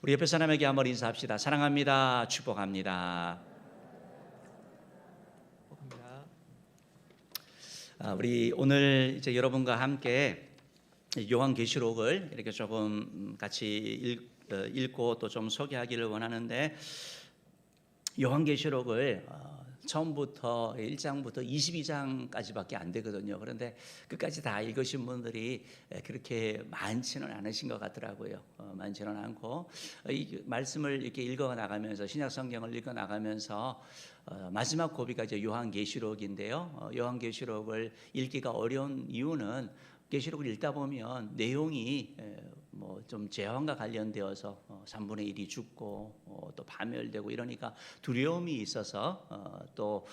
우리 옆에 사람에게 한번 인사합시다. 사랑합니다. 축복합니다. 우리 오늘 이제 여러분과 함께 요한계시록을 이렇게 조금 같이 읽고 또 좀 소개하기를 원하는데, 요한계시록을 처음부터 1장부터 22장까지밖에 안 되거든요. 그런데 끝까지 다 읽으신 분들이 그렇게 많지는 않으신 것 같더라고요. 많지는 않고, 이 말씀을 이렇게 읽어 나가면서, 신약 성경을 읽어 나가면서 마지막 고비가 이제 요한계시록인데요. 요한계시록을 읽기가 어려운 이유는, 계시록을 읽다 보면 내용이 뭐 좀 재앙과 관련되어서 3분의 1이 죽고 또 파멸되고 이러니까 두려움이 있어서 또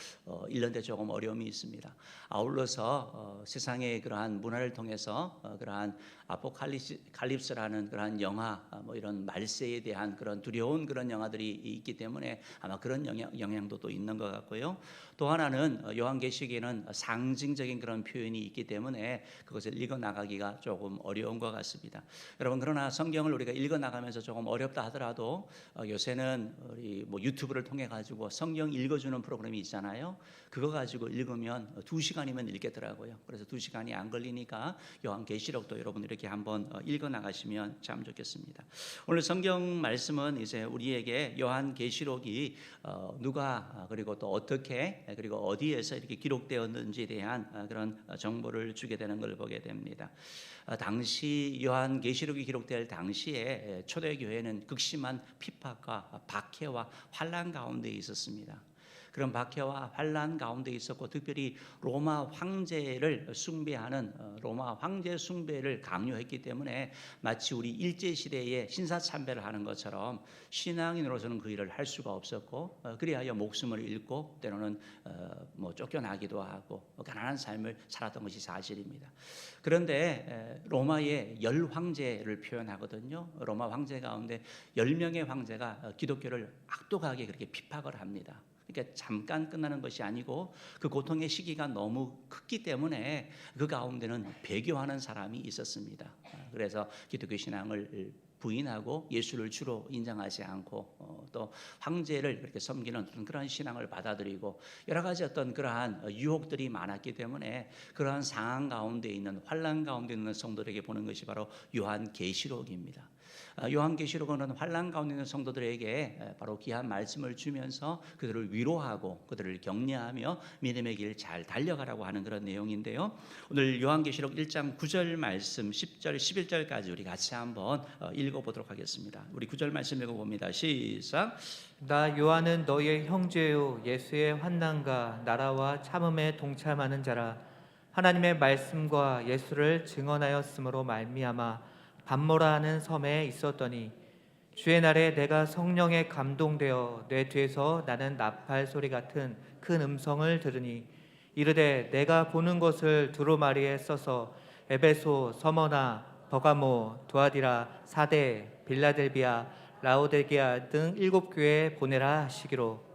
읽는데 조금 어려움이 있습니다. 아울러서 세상의 그러한 문화를 통해서 그러한 아포칼립스라는 그러한 영화, 뭐 이런 말세에 대한 그런 두려운 그런 영화들이 있기 때문에 아마 그런 영향도 또 있는 것 같고요. 또 하나는 요한계시록에는 상징적인 그런 표현이 있기 때문에 그것을 읽어 나가기가 조금 어려운 것 같습니다. 여러분, 그러나 성경을 우리가 읽어 나가면서 조금 어렵다 하더라도 요새는 우리 뭐 유튜브를 통해 가지고 성경 읽어주는 프로그램이 있잖아요. 그거 가지고 읽으면 2시간이면 읽겠더라고요. 그래서 2시간이 안 걸리니까 요한계시록도 여러분 이렇게 한번 읽어 나가시면 참 좋겠습니다. 오늘 성경 말씀은 이제 우리에게 요한계시록이 누가 그리고 또 어떻게 그리고 어디에서 이렇게 기록되었는지에 대한 그런 정보를 주게 되는 걸 보게 됩니다. 당시 요한계시록이 기록될 당시에 초대교회는 극심한 핍박과 박해와 환난 가운데 있었습니다. 그런 박해와 환난 가운데 있었고, 특별히 로마 황제를 숭배하는 로마 황제 숭배를 강요했기 때문에 마치 우리 일제시대에 신사참배를 하는 것처럼 신앙인으로서는 그 일을 할 수가 없었고, 그리하여 목숨을 잃고 때로는 뭐 쫓겨나기도 하고 가난한 삶을 살았던 것이 사실입니다. 그런데 로마의 10황제를 표현하거든요. 로마 황제 가운데 10명의 황제가 기독교를 악독하게 그렇게 핍박을 합니다. 그러니까 잠깐 끝나는 것이 아니고 그 고통의 시기가 너무 컸기 때문에 그 가운데는 배교하는 사람이 있었습니다. 그래서 기독교 신앙을 부인하고 예수를 주로 인정하지 않고 또 황제를 그렇게 섬기는 그러한 신앙을 받아들이고 여러 가지 어떤 그러한 유혹들이 많았기 때문에 그러한 상황 가운데 있는, 환난 가운데 있는 성도들에게 보는 것이 바로 요한계시록입니다. 요한계시록은 환난 가운데 있는 성도들에게 바로 귀한 말씀을 주면서 그들을 위로하고 그들을 격려하며 믿음의 길 잘 달려가라고 하는 그런 내용인데요. 오늘 요한계시록 1장 9절 말씀 10절 11절까지 우리 같이 한번 읽어보도록 하겠습니다. 우리 9절 말씀 읽어봅니다. 시작. 나 요한은 너희의 형제요 예수의 환난과 나라와 참음에 동참하는 자라. 하나님의 말씀과 예수를 증언하였으므로 말미암아 밤모라 하는 섬에 있었더니, 주의 날에 내가 성령에 감동되어 내 뒤에서 나는 나팔 소리 같은 큰 음성을 들으니 이르되, 내가 보는 것을 두루마리에 써서 에베소, 서머나, 버가모, 두아디라, 사데, 빌라델비아, 라오데게아 등 7교회에 보내라 하시기로.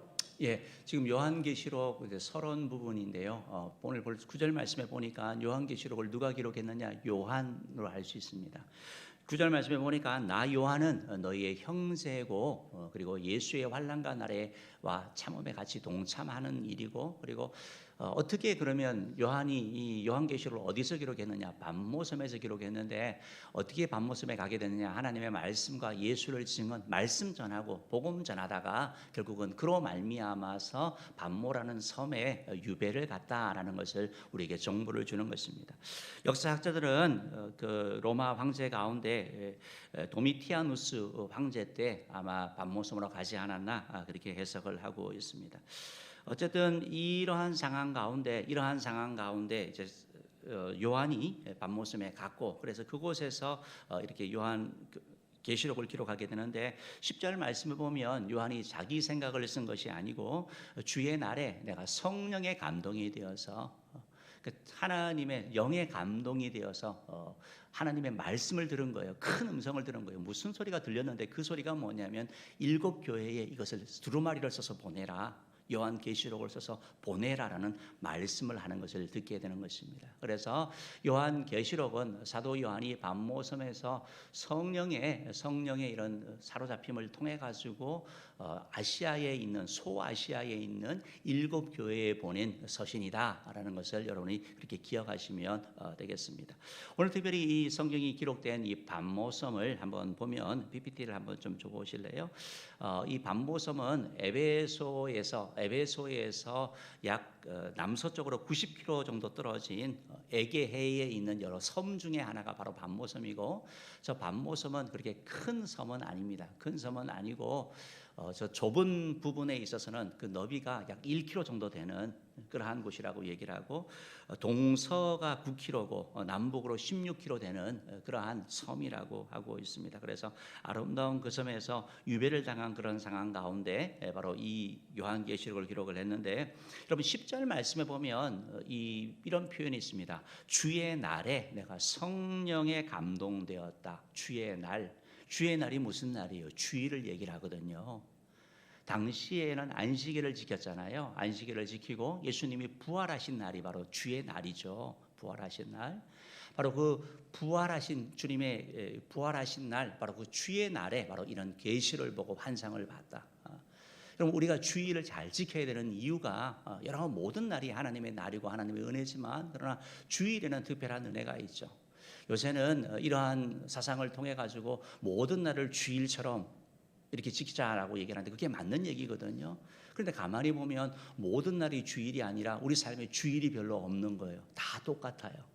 지금 요한계시록 서론 부분인데요. 오늘 9절 말씀에 보니까 요한계시록을 누가 기록했느냐? 요한으로 알 수 있습니다. 9절 말씀에 보니까 나 요한은 너희의 형제고 그리고 예수의 환난과 나라와 참음에 같이 동참하는 일이고, 그리고 어떻게 그러면 요한이 이 요한계시록을 어디서 기록했느냐? patmos섬에서 기록했는데 어떻게 patmos섬에 가게 됐느냐? 하나님의 말씀과 예수를 증언, 말씀 전하고 복음 전하다가 결국은 그로 말미암아서 patmos라는 섬에 유배를 갔다라는 것을 우리에게 정보를 주는 것입니다. 역사학자들은 그 로마 황제 가운데 도미티아누스 황제 때 아마 patmos섬으로 가지 않았나 그렇게 해석을 하고 있습니다. 어쨌든 이러한 상황 가운데 이제 요한이 patmos섬에 갔고, 그래서 그곳에서 이렇게 요한 계시록을 기록하게 되는데, 10절 말씀을 보면 요한이 자기 생각을 쓴 것이 아니고 주의 날에 내가 성령의 감동이 되어서 하나님의 영의 감동이 되어서 하나님의 말씀을 들은 거예요. 큰 음성을 들은 거예요. 무슨 소리가 들렸는데 그 소리가 뭐냐면 7교회에 이것을 두루마리를 써서 보내라. 요한계시록을 써서 보내라라는 말씀을 하는 것을 듣게 되는 것입니다. 그래서 요한계시록은 사도 요한이 반모섬에서 성령의 이런 사로잡힘을 통해 가지고 아시아에 있는 소아시아에 있는 7교회에 보낸 서신이다라는 것을 여러분이 그렇게 기억하시면 되겠습니다. 오늘 특별히 이 성경이 기록된 이 반모섬을 한번 보면 PPT를 한번 좀 줘보실래요? 이 반모섬은 에베소에서 약 남서쪽으로 90km 정도 떨어진 에게해에 있는 여러 섬 중에 하나가 바로 반모섬이고, 저 반모섬은 그렇게 큰 섬은 아닙니다. 큰 섬은 아니고 저 좁은 부분에 있어서는 그 너비가 약 1km 정도 되는 그러한 곳이라고 얘기를 하고, 동서가 9km고 남북으로 16km 되는 그러한 섬이라고 하고 있습니다. 그래서 아름다운 그 섬에서 유배를 당한 그런 상황 가운데 바로 이 요한계시록을 기록을 했는데, 여러분 10절 말씀에 보면 이런 표현이 있습니다. 주의 날에 내가 성령에 감동되었다. 주의 날이 무슨 날이에요? 주일을 얘기를 하거든요. 당시에는 안식일을 지켰잖아요. 안식일을 지키고 예수님이 부활하신 날이 바로 주의 날이죠. 부활하신 날. 바로 그 부활하신 주님의 부활하신 날, 바로 그 주의 날에 바로 이런 계시를 보고 환상을 봤다. 그럼 우리가 주일을 잘 지켜야 되는 이유가 여러 모든 날이 하나님의 날이고 하나님의 은혜지만, 그러나 주일에는 특별한 은혜가 있죠. 요새는 이러한 사상을 통해 가지고 모든 날을 주일처럼 이렇게 지키자라고 얘기를 하는데 그게 맞는 얘기거든요. 그런데 가만히 보면 모든 날이 주일이 아니라 우리 삶에 주일이 별로 없는 거예요. 다 똑같아요.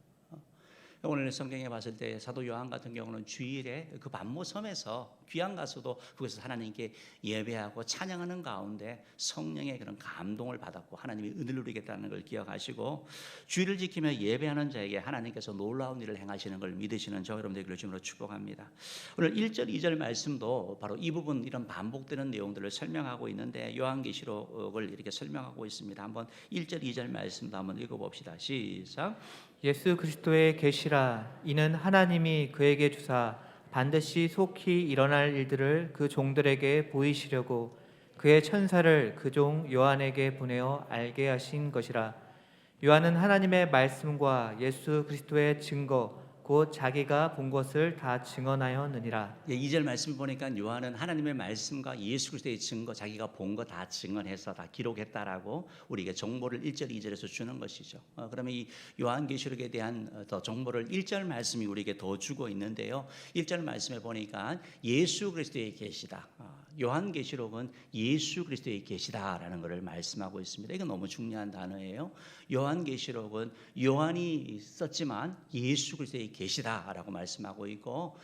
오늘 성경에 봤을 때 사도 요한 같은 경우는 주일에 그 반모섬에서 귀한 가수도 그것을 하나님께 예배하고 찬양하는 가운데 성령의 그런 감동을 받았고 하나님의 은혜를 누리겠다는 걸 기억하시고, 주일을 지키며 예배하는 자에게 하나님께서 놀라운 일을 행하시는 걸 믿으시는 저 여러분들 주님으로 축복합니다. 오늘 1절 2절 말씀도 바로 이 부분, 이런 반복되는 내용들을 설명하고 있는데 요한계시록을 이렇게 설명하고 있습니다. 한번 1절 2절 말씀도 한번 읽어봅시다. 시작. 예수 그리스도의 계시라. 이는 하나님이 그에게 주사 반드시 속히 일어날 일들을 그 종들에게 보이시려고 그의 천사를 그 종 요한에게 보내어 알게 하신 것이라. 요한은 하나님의 말씀과 예수 그리스도의 증거 곧 자기가 본 것을 다 증언하였느니라. 2절 말씀 보니까 요한은 하나님의 말씀과 예수 그리스도의 증거, 자기가 본 거 다 증언해서 다 기록했다라고 우리에게 정보를 1절 2절에서 주는 것이죠. 그러면 이 요한계시록에 대한 더 정보를 1절 말씀이 우리에게 더 주고 있는데요. 1절 말씀에 보니까 예수 그리스도의 계시다. 요한계시록은 예수 그리스도의 계시다라는 것을 말씀하고 있습니다. 이건 너무 중요한 단어예요. 요한계시록은 요한이 썼지만 예수 그리스도의 계시다라고 말씀하고 있고,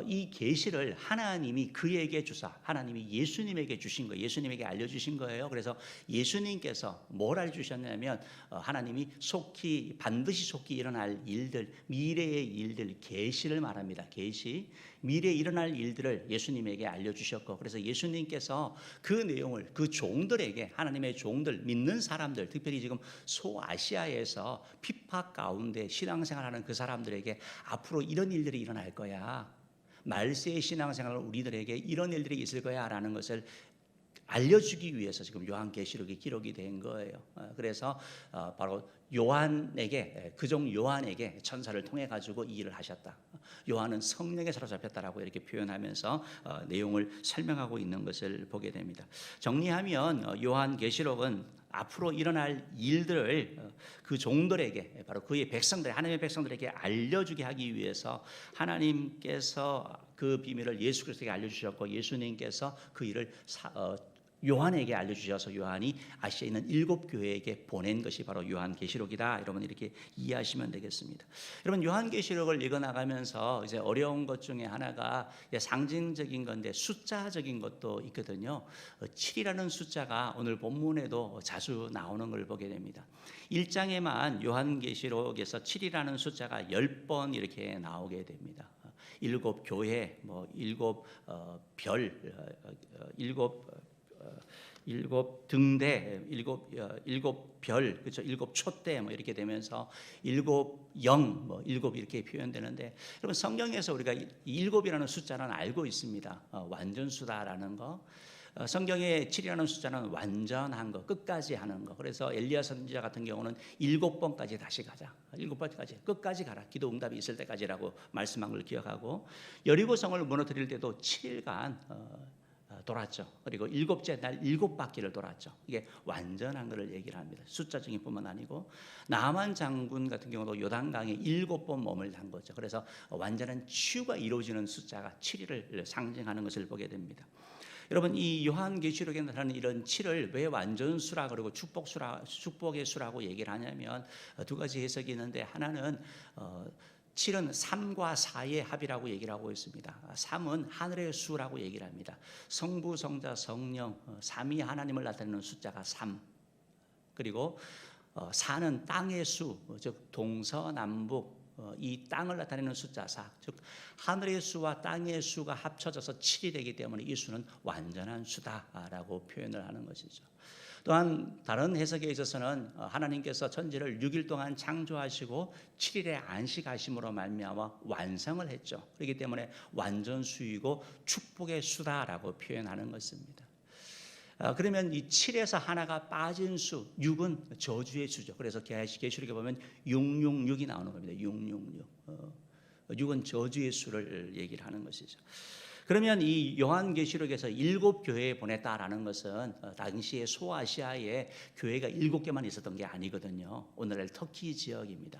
이 계시를 하나님이 그에게 주사, 하나님이 예수님에게 주신 거예요. 예수님에게 알려주신 거예요. 그래서 예수님께서 뭘 알려주셨냐면 하나님이 반드시 속히 일어날 일들, 미래의 일들, 계시를 말합니다. 계시, 미래에 일어날 일들을 예수님에게 알려주셨고, 그래서 예수님께서 그 내용을 그 종들에게, 하나님의 종들, 믿는 사람들, 특별히 지금 소아시아에서 핍박 가운데 신앙생활하는 그 사람들에게 앞으로 이런 일들이 일어날 거야, 말세의 신앙생활을 우리들에게 이런 일들이 있을 거야 라는 것을 알려주기 위해서 지금 요한계시록이 기록이 된 거예요. 그래서 바로 요한에게, 그종 요한에게 천사를 통해 가지고 이 일을 하셨다. 요한은 성령에 사로잡혔다라고 이렇게 표현하면서 내용을 설명하고 있는 것을 보게 됩니다. 정리하면 요한계시록은 앞으로 일어날 일들을 그 종들에게, 바로 그의 백성들, 하나님의 백성들에게 알려주게 하기 위해서 하나님께서 그 비밀을 예수 그리스도에게 알려주셨고, 예수님께서 그 일을 요한에게 알려주셔서 요한이 아시아에 있는 7교회에게 보낸 것이 바로 요한계시록이다. 여러분 이렇게 이해하시면 되겠습니다. 여러분 요한계시록을 읽어나가면서 이제 어려운 것 중에 하나가 상징적인 건데 숫자적인 것도 있거든요. 7이라는 숫자가 오늘 본문에도 자주 나오는 걸 보게 됩니다. 1장에만 요한계시록에서 7이라는 숫자가 10번 이렇게 나오게 됩니다. 7교회, 7별, 7 등대, 7별, 그렇죠? 7촛대 이렇게 되면서 7 영, 7 이렇게 표현되는데, 여러분 성경에서 우리가 7이라는 숫자는 알고 있습니다. 완전수다라는 거. 성경의 7이라는 숫자는 완전한 거, 끝까지 하는 거. 그래서 엘리야 선지자 같은 경우는 7번까지 다시 가자. 7번까지 끝까지 가라. 기도 응답이 있을 때까지라고 말씀한 걸 기억하고, 여리고성을 무너뜨릴 때도 7일간 돌았죠. 그리고 일곱째 날 7바퀴를 돌았죠. 이게 완전한 것을 얘기를 합니다. 숫자적인 뿐만 아니고, 나만 장군 같은 경우도 요단강에 7번 몸을 담 거죠. 그래서 완전한 치유가 이루어지는 숫자가 7일을 상징하는 것을 보게 됩니다. 여러분, 이 요한계시록에 나타나는 이런 7을 왜 완전수라 그리고 축복의 수라고 얘기를 하냐면, 두 가지 해석이 있는데, 하나는 7은 3과 4의 합이라고 얘기를 하고 있습니다. 3은 하늘의 수라고 얘기를 합니다. 성부, 성자, 성령, 삼위 하나님을 나타내는 숫자가 3. 그리고 4는 땅의 수, 즉 동서남북 이 땅을 나타내는 숫자 4, 즉 하늘의 수와 땅의 수가 합쳐져서 7이 되기 때문에 이 수는 완전한 수다라고 표현을 하는 것이죠. 또한 다른 해석에 있어서는 하나님께서 천지를 6일 동안 창조하시고 7일에 안식하심으로 말미암아 완성을 했죠. 그렇기 때문에 완전수이고 축복의 수다라고 표현하는 것입니다. 그러면 이 7에서 하나가 빠진 수 6은 저주의 수죠. 그래서 계시록에 보면 666이 나오는 겁니다. 666. 6은 저주의 수를 얘기를 하는 것이죠. 그러면 이 요한계시록에서 7교회에 보냈다라는 것은 당시에 소아시아에 교회가 7개만 있었던 게 아니거든요. 오늘날 터키 지역입니다.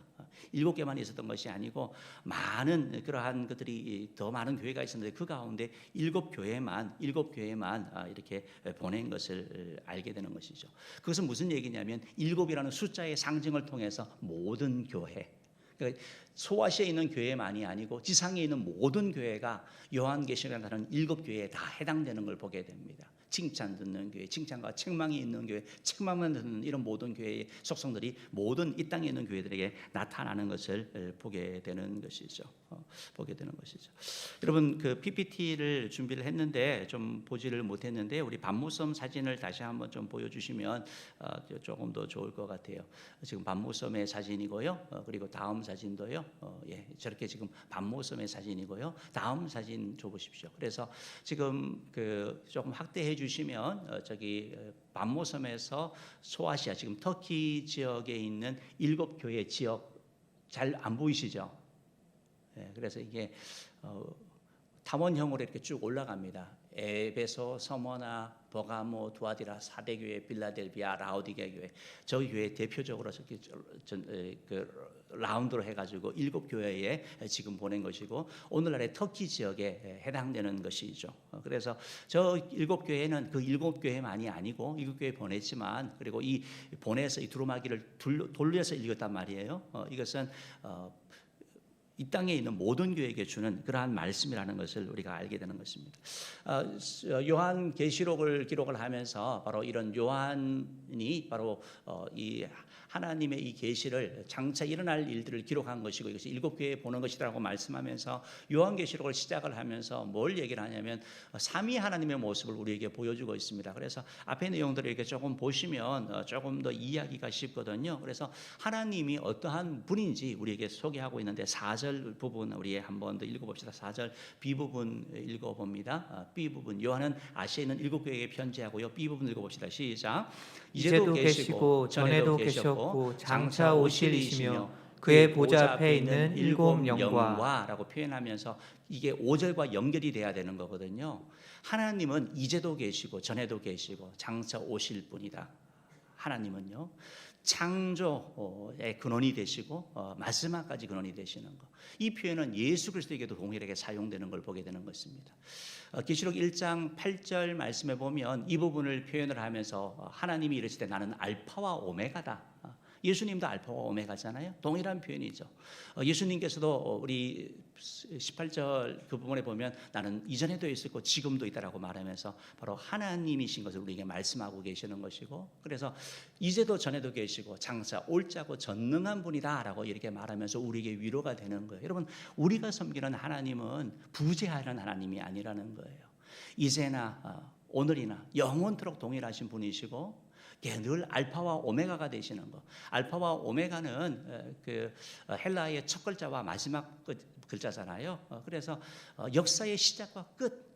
7개만 있었던 것이 아니고 많은 그러한 것들이 더 많은 교회가 있었는데, 그 가운데 7교회만 이렇게 보낸 것을 알게 되는 것이죠. 그것은 무슨 얘기냐면 7이라는 숫자의 상징을 통해서 모든 교회, 그러니까 소아시아에 있는 교회만이 아니고 지상에 있는 모든 교회가 요한계시록에 나타나는 7교회에 다 해당되는 걸 보게 됩니다. 칭찬 듣는 교회, 칭찬과 책망이 있는 교회, 책망만 듣는 이런 모든 교회의 속성들이 모든 이 땅에 있는 교회들에게 나타나는 것을 보게 되는 것이죠. 여러분, 그 PPT를 준비를 했는데 좀 보지를 못했는데, 우리 밤모섬 사진을 다시 한번 좀 보여주시면 조금 더 좋을 것 같아요. 지금 밤모섬의 사진이고요. 그리고 다음 사진도요. 저렇게 지금 밤모섬의 사진이고요. 다음 사진 줘보십시오. 그래서 지금 그 조금 확대해 주시면 저기 밤모섬에서 소아시아, 지금 터키 지역에 있는 7교회 지역 잘 안 보이시죠? 그래서 이게 탐원형으로 이렇게 쭉 올라갑니다. 에베소, 서머나, 버가모, 두아디라, 사대교회, 빌라델비아, 라오디게 교회, 저희 교회 대표적으로 라운드로 해가지고 7교회에 지금 보낸 것이고, 오늘날의 터키 지역에 해당되는 것이죠. 그래서 저 7교회는 그 7교회만이 아니고 7교회 보냈지만, 그리고 이 보내서 이 두루마기를 돌려서 읽었단 말이에요. 이것은 이 땅에 있는 모든 교회에게 주는 그러한 말씀이라는 것을 우리가 알게 되는 것입니다. 요한계시록을 기록을 하면서 바로 이런 요한이 바로 이 하나님의 이 계시를 장차 일어날 일들을 기록한 것이고, 이것이 7교회에 보는 것이라고 말씀하면서 요한계시록을 시작을 하면서 뭘 얘기를 하냐면 삼위 하나님의 모습을 우리에게 보여주고 있습니다. 그래서 앞에 내용들을 이렇게 조금 보시면 조금 더 이해하기가 쉽거든요. 그래서 하나님이 어떠한 분인지 우리에게 소개하고 있는데, 4절 부분 우리 한번 더 읽어봅시다. 4절 B부분 읽어봅니다. B부분, 요한은 아시아에 있는 7교회에 편지하고요. B부분 읽어봅시다. 시작. 이제도 계시고 전에도 계셨고 장차 오실 이시며 그의 보좌 앞에 있는 7 영과 라고 표현하면서 이게 5절과 연결이 돼야 되는 거거든요. 하나님은 이제도 계시고 전에도 계시고 장차 오실 분이다. 하나님은요, 창조의 근원이 되시고 마지막까지 근원이 되시는 것. 이 표현은 예수 그리스도에게도 동일하게 사용되는 걸 보게 되는 것입니다. 계시록 1장 8절 말씀에 보면 이 부분을 표현을 하면서 하나님이 이르시되 나는 알파와 오메가다. 예수님도 알파와 오메가잖아요. 동일한 표현이죠. 예수님께서도 우리 18절 그 부분에 보면 나는 이전에도 있었고 지금도 있다라고 말하면서 바로 하나님이신 것을 우리에게 말씀하고 계시는 것이고, 그래서 이제도 전에도 계시고 장차 올자고 전능한 분이다라고 이렇게 말하면서 우리에게 위로가 되는 거예요. 여러분, 우리가 섬기는 하나님은 부재하는 하나님이 아니라는 거예요. 이제나 오늘이나 영원토록 동일하신 분이시고, 늘 알파와 오메가가 되시는 것. 알파와 오메가는 그 헬라어의 첫 글자와 마지막 글자잖아요. 그래서 역사의 시작과 끝,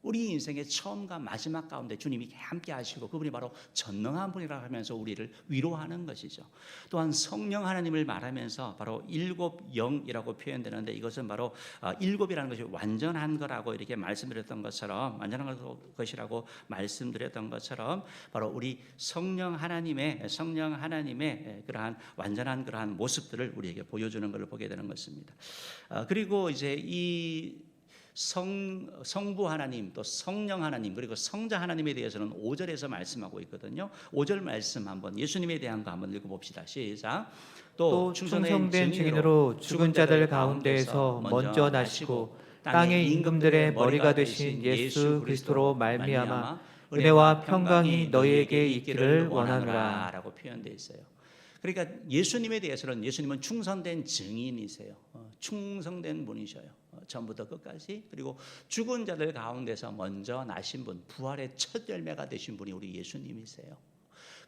우리 인생의 처음과 마지막 가운데 주님이 함께 하시고 그분이 바로 전능한 분이라 하면서 우리를 위로하는 것이죠. 또한 성령 하나님을 말하면서 바로 일곱 영이라고 표현되는데 이것은 바로 일곱이라는 것이 완전한 거라고 이렇게 말씀드렸던 것처럼 완전한 것이라고 말씀드렸던 것처럼 바로 우리 성령 하나님의 그러한 완전한 그러한 모습들을 우리에게 보여주는 것을 보게 되는 것입니다. 그리고 이제 이 성부 하나님 또 성령 하나님 그리고 성자 하나님에 대해서는 5절에서 말씀하고 있거든요. 5절 말씀 한번 예수님에 대한 거 한번 읽어봅시다. 시작. 또 충성된 증인으로 죽은 자들 가운데에서 먼저 나시고 땅의 임금들의 머리가 되신 예수 그리스도로 말미암아 은혜와 평강이 너희에게 있기를 원하노라 라고 표현되어 있어요. 그러니까 예수님에 대해서는 예수님은 충성된 증인이세요. 충성된 분이셔요. 처음부터 끝까지. 그리고 죽은 자들 가운데서 먼저 나신 분, 부활의 첫 열매가 되신 분이 우리 예수님이세요.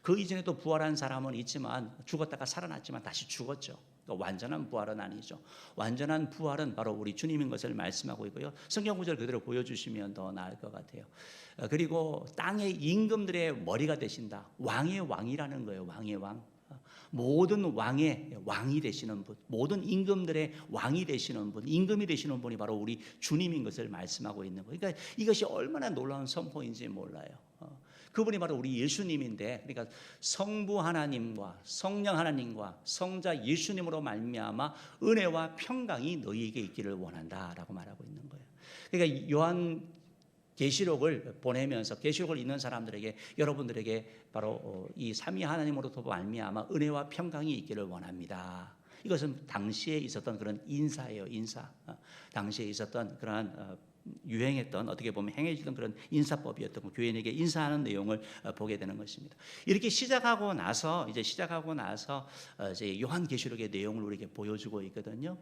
그 이전에 또 부활한 사람은 있지만 죽었다가 살아났지만 다시 죽었죠. 완전한 부활은 아니죠. 완전한 부활은 바로 우리 주님인 것을 말씀하고 있고요. 성경 구절 그대로 보여주시면 더 나을 것 같아요. 그리고 땅의 임금들의 머리가 되신다. 왕의 왕이라는 거예요. 왕의 왕. 모든 왕의 왕이 되시는 분, 모든 임금들의 왕이 되시는 분, 임금이 되시는 분이 바로 우리 주님인 것을 말씀하고 있는 거예요. 그러니까 이것이 얼마나 놀라운 선포인지 몰라요. 그분이 바로 우리 예수님인데, 그러니까 성부 하나님과 성령 하나님과 성자 예수님으로 말미암아 은혜와 평강이 너희에게 있기를 원한다라고 말하고 있는 거예요. 그러니까 요한 계시록을 보내면서 계시록을 읽는 사람들에게 여러분들에게 바로 이 삼위 하나님으로부터 말미암아 은혜와 평강이 있기를 원합니다. 이것은 당시에 있었던 그런 인사예요. 인사. 당시에 있었던 그러한 유행했던 어떻게 보면 행해지던 그런 인사법이었던 거, 교인에게 인사하는 내용을 보게 되는 것입니다. 이렇게 시작하고 나서 이제 요한계시록의 내용을 우리에게 보여주고 있거든요.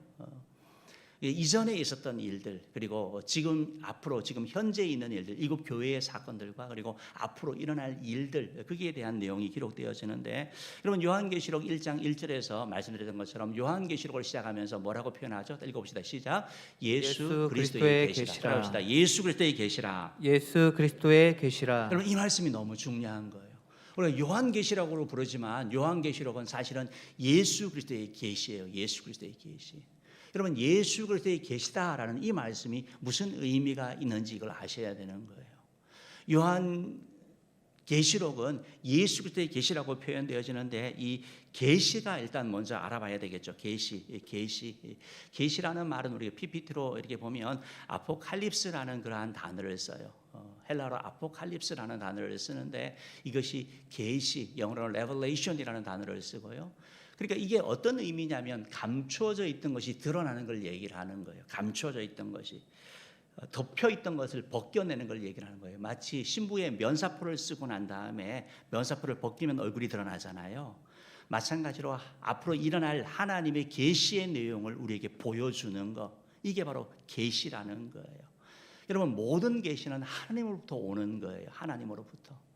이전에 있었던 일들 그리고 지금 앞으로 지금 현재 있는 일들 일곱 교회의 사건들과 그리고 앞으로 일어날 일들 거기에 대한 내용이 기록되어지는데 여러분 요한계시록 1장 1절에서 말씀드렸던 것처럼 요한계시록을 시작하면서 뭐라고 표현하죠? 읽어봅시다. 시작. 예수 그리스도의 계시라. 예수 그리스도의 계시라. 예수 그리스도의 계시라. 여러분 이 말씀이 너무 중요한 거예요. 우리가 요한계시록으로 부르지만 요한계시록은 사실은 예수 그리스도의 계시예요. 예수 그리스도의 계시. 여러분 예수 그리스도의 계시다라는 이 말씀이 무슨 의미가 있는지 이걸 아셔야 되는 거예요. 요한 계시록은 예수 그리스도의 계시라고 표현되어지는데 이 계시가 일단 먼저 알아봐야 되겠죠. 계시라는 말은 우리가 PPT로 이렇게 보면 아포칼립스라는 그러한 단어를 써요. 헬라어로 아포칼립스라는 단어를 쓰는데 이것이 계시, 영어로 revelation이라는 단어를 쓰고요. 그러니까 이게 어떤 의미냐면 감추어져 있던 것이 드러나는 걸 얘기를 하는 거예요. 감추어져 있던 것이 덮여 있던 것을 벗겨내는 걸 얘기를 하는 거예요. 마치 신부의 면사포를 쓰고 난 다음에 면사포를 벗기면 얼굴이 드러나잖아요. 마찬가지로 앞으로 일어날 하나님의 계시의 내용을 우리에게 보여주는 것, 이게 바로 계시라는 거예요. 여러분 모든 계시는 하나님으로부터 오는 거예요. 하나님으로부터.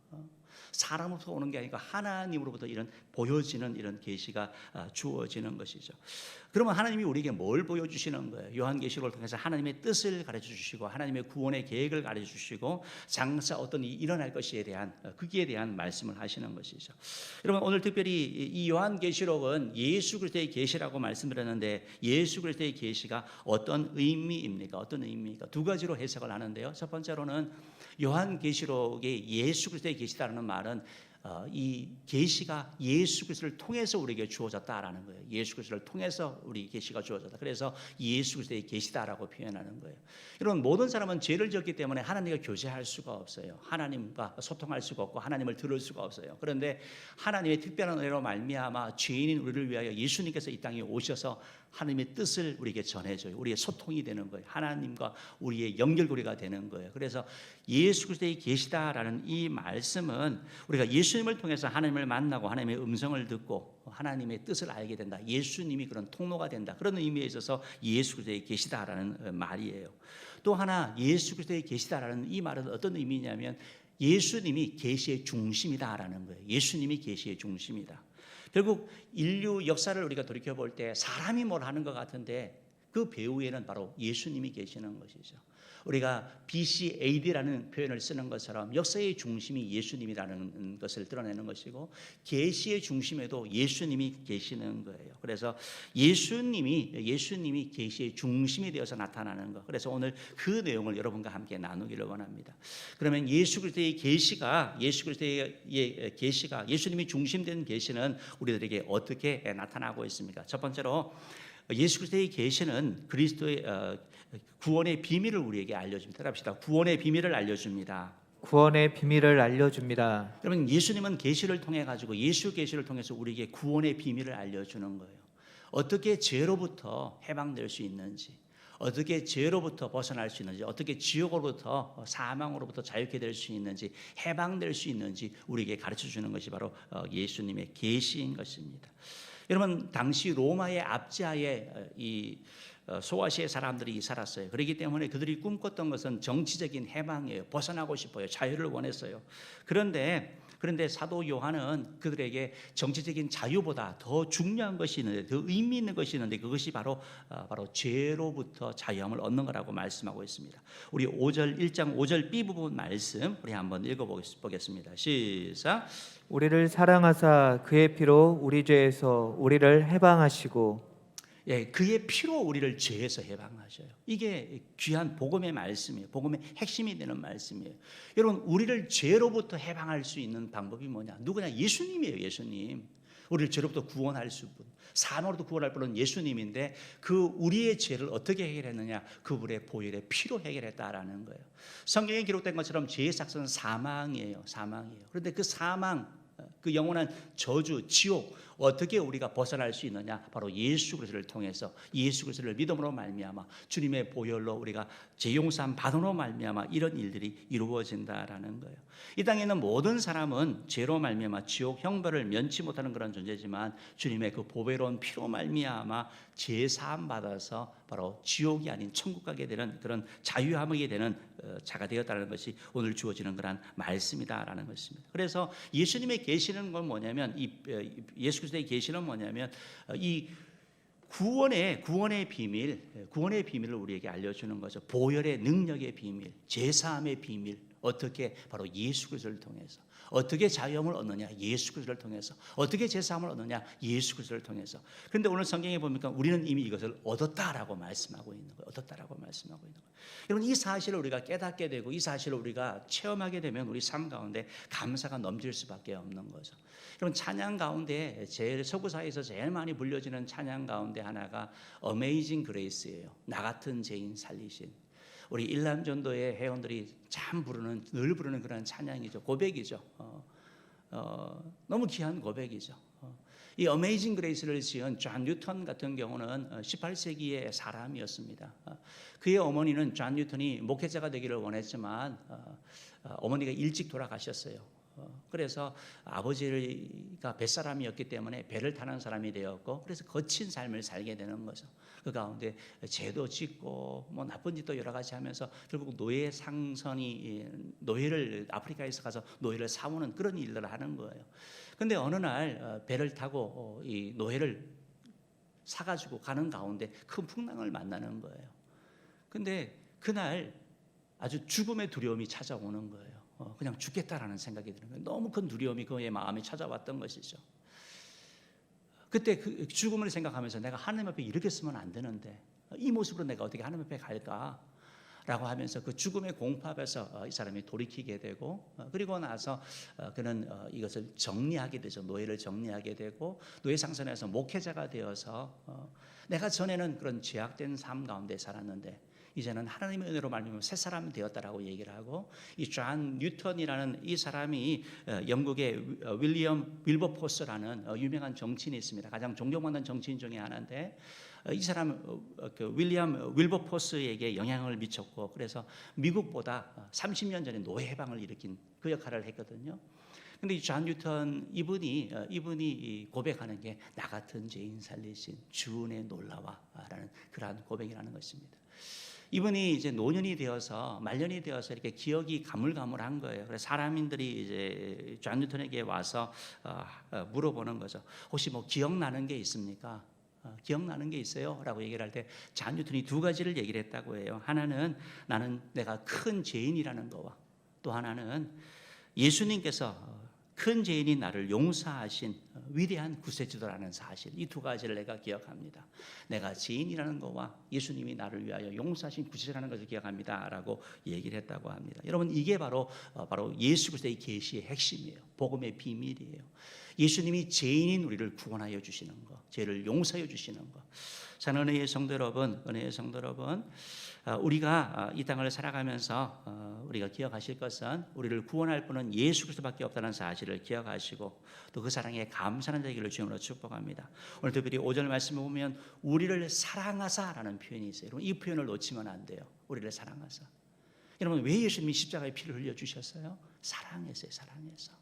사람으로부터 오는 게 아니고 하나님으로부터 이런 보여지는 이런 계시가 주어지는 것이죠. 그러면 하나님이 우리에게 뭘 보여주시는 거예요? 요한계시록을 통해서 하나님의 뜻을 가르쳐 주시고 하나님의 구원의 계획을 가르쳐 주시고 장차 어떤 일이 일어날 것에 대한 거기에 대한 말씀을 하시는 것이죠. 여러분 오늘 특별히 이 요한계시록은 예수 그리스도의 계시라고 말씀드렸는데 예수 그리스도의 계시가 어떤 의미입니까? 어떤 의미입니까? 두 가지로 해석을 하는데요. 첫 번째로는 요한계시록의 예수 그리스도의 계시다라는 말은 이 계시가 예수 그리스도를 통해서 우리에게 주어졌다라는 거예요. 예수 그리스도를 통해서 우리 계시가 주어졌다. 그래서 예수 그리스도의 계시다라고 표현하는 거예요. 여러분 모든 사람은 죄를 지었기 때문에 하나님과 교제할 수가 없어요. 하나님과 소통할 수가 없고 하나님을 들을 수가 없어요. 그런데 하나님의 특별한 은혜로 말미암아 죄인인 우리를 위하여 예수님께서 이 땅에 오셔서 하나님의 뜻을 우리에게 전해줘요. 우리의 소통이 되는 거예요. 하나님과 우리의 연결고리가 되는 거예요. 그래서 예수 그리스도의 계시다라는 이 말씀은 우리가 예수님을 통해서 하나님을 만나고 하나님의 음성을 듣고 하나님의 뜻을 알게 된다. 예수님이 그런 통로가 된다. 그런 의미에 있어서 예수 그리스도의 계시다라는 말이에요. 또 하나 예수 그리스도의 계시다라는 이 말은 어떤 의미냐면 예수님이 계시의 중심이다라는 거예요. 예수님이 계시의 중심이다. 결국 인류 역사를 우리가 돌이켜볼 때 사람이 뭘 하는 것 같은데 그 배후에는 바로 예수님이 계시는 것이죠. 우리가 BC AD라는 표현을 쓰는 것처럼 역사의 중심이 예수님이라는 것을 드러내는 것이고 계시의 중심에도 예수님이 계시는 거예요. 그래서 예수님이 계시의 중심이 되어서 나타나는 것. 그래서 오늘 그 내용을 여러분과 함께 나누기를 원합니다. 그러면 예수 그리스도의 계시가 예수님이 중심된 계시는 우리들에게 어떻게 나타나고 있습니까? 첫 번째로 예수 그리스도의 계시는 그리스도의 구원의 비밀을 우리에게 알려줍니다. 따라합시다. 구원의 비밀을 알려줍니다. 구원의 비밀을 알려줍니다. 그러면 예수님은 계시를 통해 가지고 예수 계시를 통해서 우리에게 구원의 비밀을 알려주는 거예요. 어떻게 죄로부터 해방될 수 있는지, 어떻게 죄로부터 벗어날 수 있는지, 어떻게 지옥으로부터 사망으로부터 자유케 될 수 있는지, 해방될 수 있는지 우리에게 가르쳐 주는 것이 바로 예수님의 계시인 것입니다. 여러분, 당시 로마의 압제하에 이 소아시아의 사람들이 살았어요. 그렇기 때문에 그들이 꿈꿨던 것은 정치적인 해방이에요. 벗어나고 싶어요. 자유를 원했어요. 그런데 사도 요한은 그들에게 정치적인 자유보다 더 중요한 것이 있는데, 더 의미 있는 것이 있는데, 그것이 바로 죄로부터 자유함을 얻는 거라고 말씀하고 있습니다. 우리 1장 5절 B 부분 말씀 우리 한번 읽어보겠습니다. 시작. 우리를 사랑하사 그의 피로 우리 죄에서 우리를 해방하시고. 그의 피로 우리를 죄에서 해방하셔요. 이게 귀한 복음의 말씀이에요. 복음의 핵심이 되는 말씀이에요. 여러분, 우리를 죄로부터 해방할 수 있는 방법이 뭐냐? 누구냐? 예수님이에요. 예수님. 우리를 죄로부터 구원할 수 있는, 사망으로부터 구원할 분은 예수님인데, 그 우리의 죄를 어떻게 해결했느냐? 그분의 보혈의 피로 해결했다라는 거예요. 성경에 기록된 것처럼 죄의 삭스는 사망이에요. 그런데 그 사망, 그 영원한 저주, 지옥, 어떻게 우리가 벗어날 수 있느냐? 바로 예수 그리스도를 통해서, 예수 그리스도를 믿음으로 말미암아 주님의 보혈로 우리가 죄용서함 받음으로 말미암아 이런 일들이 이루어진다라는 거예요. 이 땅에 있는 모든 사람은 죄로 말미암아 지옥 형벌을 면치 못하는 그런 존재지만, 주님의 그 보배로운 피로 말미암아 죄 사함 받아서 바로 지옥이 아닌 천국 가게 되는 그런 자유함이 되는 자가 되었다는 것이 오늘 주어지는 그런 말씀이다라는 것입니다. 그래서 예수님의 계시는 건 뭐냐면, 예수 그리스도의 계시는 뭐냐면, 이 구원의 비밀을 우리에게 알려주는 거죠. 보혈의 능력의 비밀, 제사함의 비밀. 어떻게? 바로 예수 그리스도를 통해서. 어떻게 자유함을 얻느냐? 예수 그리스도를 통해서. 어떻게 제사함을 얻느냐? 예수 그리스도를 통해서. 그런데 오늘 성경에 보니까 우리는 이미 이것을 얻었다라고 말씀하고 있는 거예요. 여러분, 이 사실을 우리가 깨닫게 되고 이 사실을 우리가 체험하게 되면 우리 삶 가운데 감사가 넘칠 수밖에 없는 거죠. 여러분, 찬양 가운데 서구사에서 제일 많이 불려지는 찬양 가운데 하나가 Amazing Grace예요. 나 같은 죄인 살리신. 우리 일남전도의 회원들이 늘 부르는 그런 찬양이죠. 고백이죠. 너무 귀한 고백이죠. 이 어메이징 그레이스를 지은 존 뉴턴 같은 경우는 18세기의 사람이었습니다. 그의 어머니는 존 뉴턴이 목회자가 되기를 원했지만 어머니가 일찍 돌아가셨어요. 그래서 아버지가 뱃사람이었기 때문에 배를 타는 사람이 되었고, 그래서 거친 삶을 살게 되는 거죠. 그 가운데 죄도 짓고 뭐 나쁜 짓도 여러 가지 하면서 결국 노예를 아프리카에서 가서 노예를 사오는 그런 일들을 하는 거예요. 근데 어느 날 배를 타고 이 노예를 사가지고 가는 가운데 큰 풍랑을 만나는 거예요. 근데 그날 아주 죽음의 두려움이 찾아오는 거예요. 그냥 죽겠다라는 생각이 드는 거예요. 너무 큰 두려움이 그의 마음에 찾아왔던 것이죠. 그때 그 죽음을 생각하면서 내가 하나님 앞에 이렇게 쓰면 안 되는데, 이 모습으로 내가 어떻게 하나님 앞에 갈까라고 하면서 그 죽음의 공포 앞에서 이 사람이 돌이키게 되고, 그리고 나서 그는 이것을 정리하게 되죠. 노예를 정리하게 되고, 노예 상선에서 목회자가 되어서 내가 전에는 그런 죄악된 삶 가운데 살았는데 이제는 하나님의 은혜로 말미암아 새 사람이 되었다라고 얘기를 하고, 이 존 뉴턴이라는 이 사람이 영국의 윌리엄 윌버포스라는 유명한 정치인이 있습니다. 가장 존경받는 정치인 중에 하나인데, 이 사람 윌리엄 윌버포스에게 영향을 미쳤고, 그래서 미국보다 30년 전에 노예 해방을 일으킨 그 역할을 했거든요. 근데 이 존 뉴턴 이분이 고백하는 게 나 같은 죄인 살리신 주은의 놀라와라는 그러한 고백이라는 것입니다. 이분이 이제 노년이 되어서 말년이 되어서 이렇게 기억이 가물가물한 거예요. 그래서 사람들이 이제 존 뉴턴에게 와서 물어보는 거죠. 혹시 뭐 기억나는 게 있습니까? 기억나는 게 있어요? 라고 얘기를 할 때 잔 뉴턴이 두 가지를 얘기를 했다고 해요. 하나는 나는 내가 큰 죄인이라는 거와 또 하나는 예수님께서 큰 죄인인 나를 용서하신 위대한 구세주도라는 사실, 이 두 가지를 내가 기억합니다. 내가 죄인이라는 것과 예수님이 나를 위하여 용서하신 구세주라는 것을 기억합니다 라고 얘기를 했다고 합니다. 여러분, 이게 바로 예수 그리스도의 계시의 핵심이에요. 복음의 비밀이에요. 예수님이 죄인인 우리를 구원하여 주시는 것, 죄를 용서해 주시는 것. 사랑하는 은혜의 성도 여러분, 우리가 이 땅을 살아가면서 우리가 기억하실 것은 우리를 구원할 분은 예수 그리스도밖에 없다는 사실을 기억하시고 또 그 사랑에 감사하는 되기를 주님으로 축복합니다. 오늘 특별히 5절 말씀을 보면 우리를 사랑하사라는 표현이 있어요. 여러분, 이 표현을 놓치면 안 돼요. 우리를 사랑하사. 여러분, 왜 예수님이 십자가에 피를 흘려 주셨어요? 사랑해서요. 사랑해서.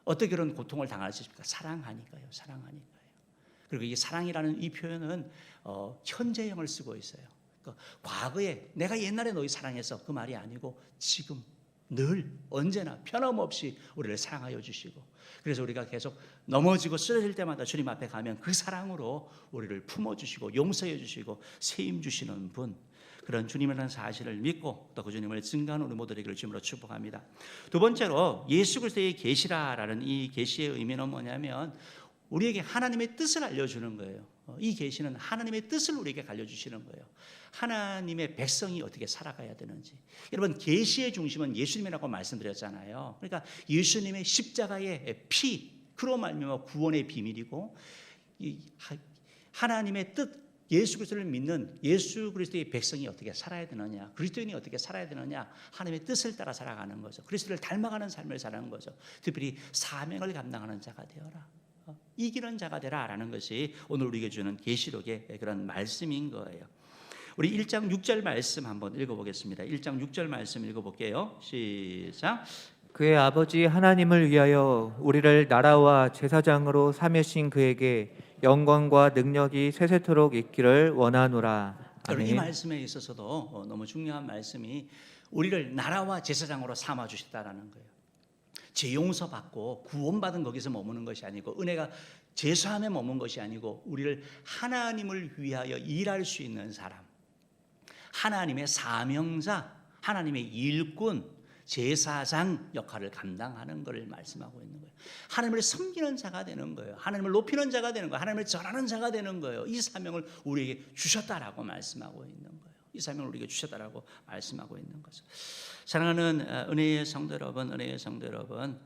어떻게 그런 고통을 당할 수 있습니까? 사랑하니까요. 사랑하니까요. 그리고 이 사랑이라는 이 표현은 현재형을 쓰고 있어요. 그러니까 과거에 내가 옛날에 너희 사랑해서 그 말이 아니고 지금 늘 언제나 변함없이 우리를 사랑하여 주시고 그래서 우리가 계속 넘어지고 쓰러질 때마다 주님 앞에 가면 그 사랑으로 우리를 품어주시고 용서해 주시고 세임 주시는 분, 그런 주님이라는 사실을 믿고 또 그 주님을 증거하는 우리 모두 되기를 주님으로 축복합니다. 두 번째로 예수 그리스도의 계시라라는 이 계시의 의미는 뭐냐면 우리에게 하나님의 뜻을 알려주는 거예요. 이 계시는 하나님의 뜻을 우리에게 알려주시는 거예요. 하나님의 백성이 어떻게 살아가야 되는지. 여러분, 계시의 중심은 예수님이라고 말씀드렸잖아요. 그러니까 예수님의 십자가의 피, 그로 말미암아 구원의 비밀이고 하나님의 뜻, 예수 그리스도를 믿는 예수 그리스도의 백성이 어떻게 살아야 되느냐, 그리스도인이 어떻게 살아야 되느냐, 하나님의 뜻을 따라 살아가는 거죠. 그리스도를 닮아가는 삶을 사는 거죠. 특별히 사명을 감당하는 자가 되어라, 이기는 자가 되라라는 것이 오늘 우리에게 주는 계시록의 그런 말씀인 거예요. 우리 1장 6절 말씀 한번 읽어보겠습니다. 1장 6절 말씀 읽어볼게요. 시작. 그의 아버지 하나님을 위하여 우리를 나라와 제사장으로 삼으신 그에게 영광과 능력이 세세토록 있기를 원하노라. 여러분, 이 아멘. 말씀에 있어서도 너무 중요한 말씀이 우리를 나라와 제사장으로 삼아 주셨다라는 거예요. 죄 용서 받고 구원받은 거기서 머무는 것이 아니고, 은혜가 제수함에 머문 것이 아니고, 우리를 하나님을 위하여 일할 수 있는 사람, 하나님의 사명자, 하나님의 일꾼, 제사장 역할을 감당하는 것을 말씀하고 있는 거예요. 하나님을 섬기는 자가 되는 거예요. 하나님을 높이는 자가 되는 거예요. 하나님을 전하는 자가 되는 거예요. 이 사명을 우리에게 주셨다라고 말씀하고 있는 거예요. 이 사명을 우리에게 주셨다라고 말씀하고 있는 거죠. 사랑하는 은혜의 성도 여러분,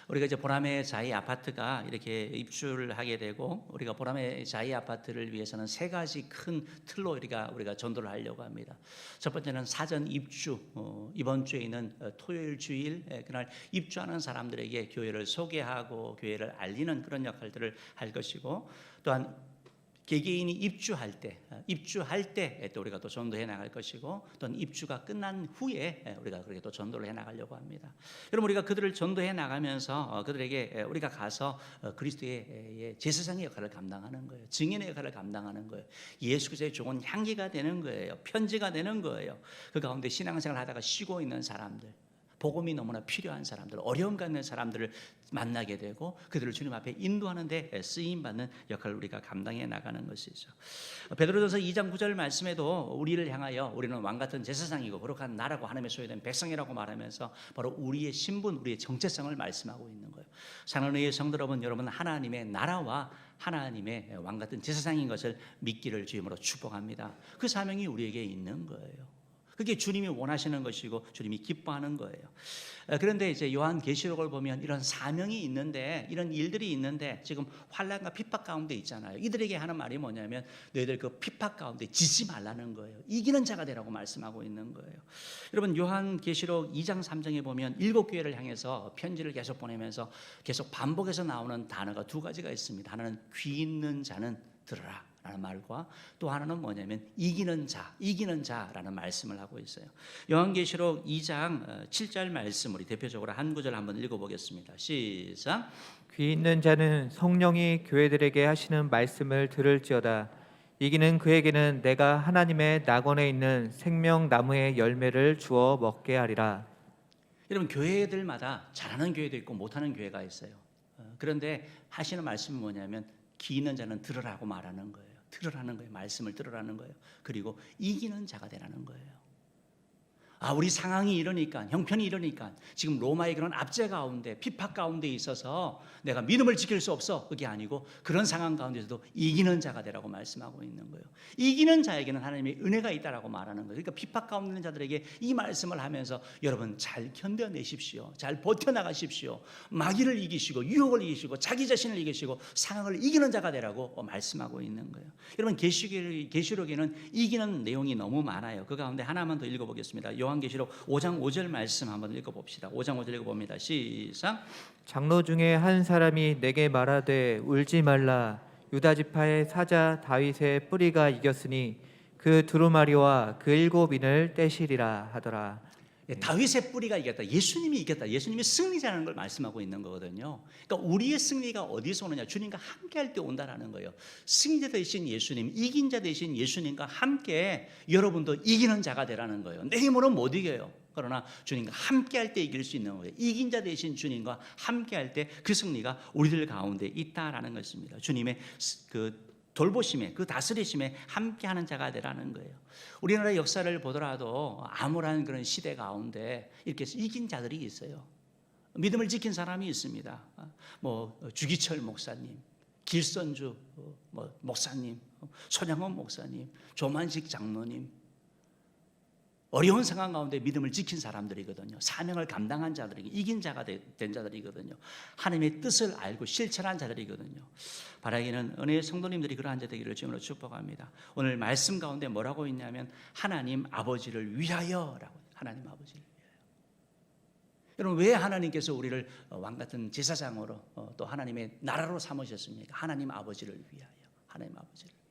우리가 이제 보람의 자이 아파트가 이렇게 입주를 하게 되고, 우리가 보람의 자이 아파트를 위해서는 세 가지 큰 틀로 우리가 전도를 하려고 합니다. 첫 번째는 사전 입주, 이번 주에 있는 토요일 주일 그날 입주하는 사람들에게 교회를 소개하고 교회를 알리는 그런 역할들을 할 것이고, 또한 개개인이 입주할 때 또 우리가 또 전도해 나갈 것이고, 또는 입주가 끝난 후에 우리가 그렇게 또 전도를 해 나가려고 합니다. 여러분, 우리가 그들을 전도해 나가면서 그들에게 우리가 가서 그리스도의 제사장의 역할을 감당하는 거예요. 증인의 역할을 감당하는 거예요. 예수 그리스도의 좋은 향기가 되는 거예요. 편지가 되는 거예요. 그 가운데 신앙생활 하다가 쉬고 있는 사람들, 복음이 너무나 필요한 사람들, 어려움 갖는 사람들을 만나게 되고 그들을 주님 앞에 인도하는 데 쓰임받는 역할을 우리가 감당해 나가는 것이죠. 베드로전서 2장 9절 말씀에도 우리를 향하여 우리는 왕같은 제사장이고 거룩한 나라고 하나님의 소유된 백성이라고 말하면서 바로 우리의 신분, 우리의 정체성을 말씀하고 있는 거예요. 사랑하는 성도 여러분, 하나님의 나라와 하나님의 왕같은 제사장인 것을 믿기를 주임으로 축복합니다. 그 사명이 우리에게 있는 거예요. 그게 주님이 원하시는 것이고 주님이 기뻐하는 거예요. 그런데 이제 요한계시록을 보면 이런 사명이 있는데, 이런 일들이 있는데 지금 환난과 핍박 가운데 있잖아요. 이들에게 하는 말이 뭐냐면 너희들 그 핍박 가운데 지지 말라는 거예요. 이기는 자가 되라고 말씀하고 있는 거예요. 여러분, 요한계시록 2장 3장에 보면 7교회를 향해서 편지를 계속 보내면서 계속 반복해서 나오는 단어가 두 가지가 있습니다. 하나는 귀 있는 자는 들어라 라는 말과 또 하나는 뭐냐면 이기는 자라는 말씀을 하고 있어요. 요한계시록 2장 7절 말씀, 우리 대표적으로 한 구절 한번 읽어보겠습니다. 시작. 귀 있는 자는 성령이 교회들에게 하시는 말씀을 들을지어다. 이기는 그에게는 내가 하나님의 낙원에 있는 생명나무의 열매를 주어 먹게 하리라. 여러분, 교회들마다 잘하는 교회도 있고 못하는 교회가 있어요. 그런데 하시는 말씀이 뭐냐면 기 있는 자는 들으라고 말하는 거예요. 들으라는 거예요. 말씀을 들으라는 거예요. 그리고 이기는 자가 되라는 거예요. 우리 상황이 이러니까, 형편이 이러니까, 지금 로마의 그런 압제 가운데, 핍박 가운데 있어서 내가 믿음을 지킬 수 없어. 그게 아니고 그런 상황 가운데서도 이기는 자가 되라고 말씀하고 있는 거예요. 이기는 자에게는 하나님의 은혜가 있다라고 말하는 거예요. 그러니까 핍박 가운데 있는 자들에게 이 말씀을 하면서 여러분 잘 견뎌내십시오. 잘 버텨나가십시오. 마귀를 이기시고 유혹을 이기시고 자기 자신을 이기시고 상황을 이기는 자가 되라고 말씀하고 있는 거예요. 여러분 계시록에는 이기는 내용이 너무 많아요. 그 가운데 하나만 더 읽어보겠습니다. 요한계시록 5장 5절 말씀 한번 읽어봅시다. 5장 5절 읽어봅니다. 시작. 장로 중에 한 사람이 내게 말하되 울지 말라. 유다 지파의 사자 다윗의 뿌리가 이겼으니 그 두루마리와 그 7인을 떼시리라 하더라. 다윗의 뿌리가 이겼다. 예수님이 이겼다. 예수님이 승리자라는 걸 말씀하고 있는 거거든요. 그러니까 우리의 승리가 어디서 오느냐? 주님과 함께 할 때 온다라는 거예요. 승리자 되신 예수님, 이긴 자 되신 예수님과 함께 여러분도 이기는 자가 되라는 거예요. 내 힘으로 못 이겨요. 그러나 주님과 함께 할 때 이길 수 있는 거예요. 이긴 자 되신 주님과 함께 할 때 그 승리가 우리들 가운데 있다라는 것입니다. 주님의 그 돌보심에, 그 다스리심에 함께하는 자가 되라는 거예요. 우리나라 역사를 보더라도 암울한 그런 시대 가운데 이렇게 이긴 자들이 있어요. 믿음을 지킨 사람이 있습니다. 주기철 목사님, 길선주 목사님, 손양원 목사님, 조만식 장로님, 어려운 상황 가운데 믿음을 지킨 사람들이거든요. 사명을 감당한 자들이, 이긴 자가 된 자들이거든요. 하나님의 뜻을 알고 실천한 자들이거든요. 바라기는 은혜의 성도님들이 그러한 자 되기를 주님으로 축복합니다. 오늘 말씀 가운데 뭐라고 있냐면 하나님 아버지를 위하여라고. 하나님 아버지를 위하여. 여러분 왜 하나님께서 우리를 왕같은 제사장으로 또 하나님의 나라로 삼으셨습니까? 하나님 아버지를 위하여. 하나님 아버지를 위하여.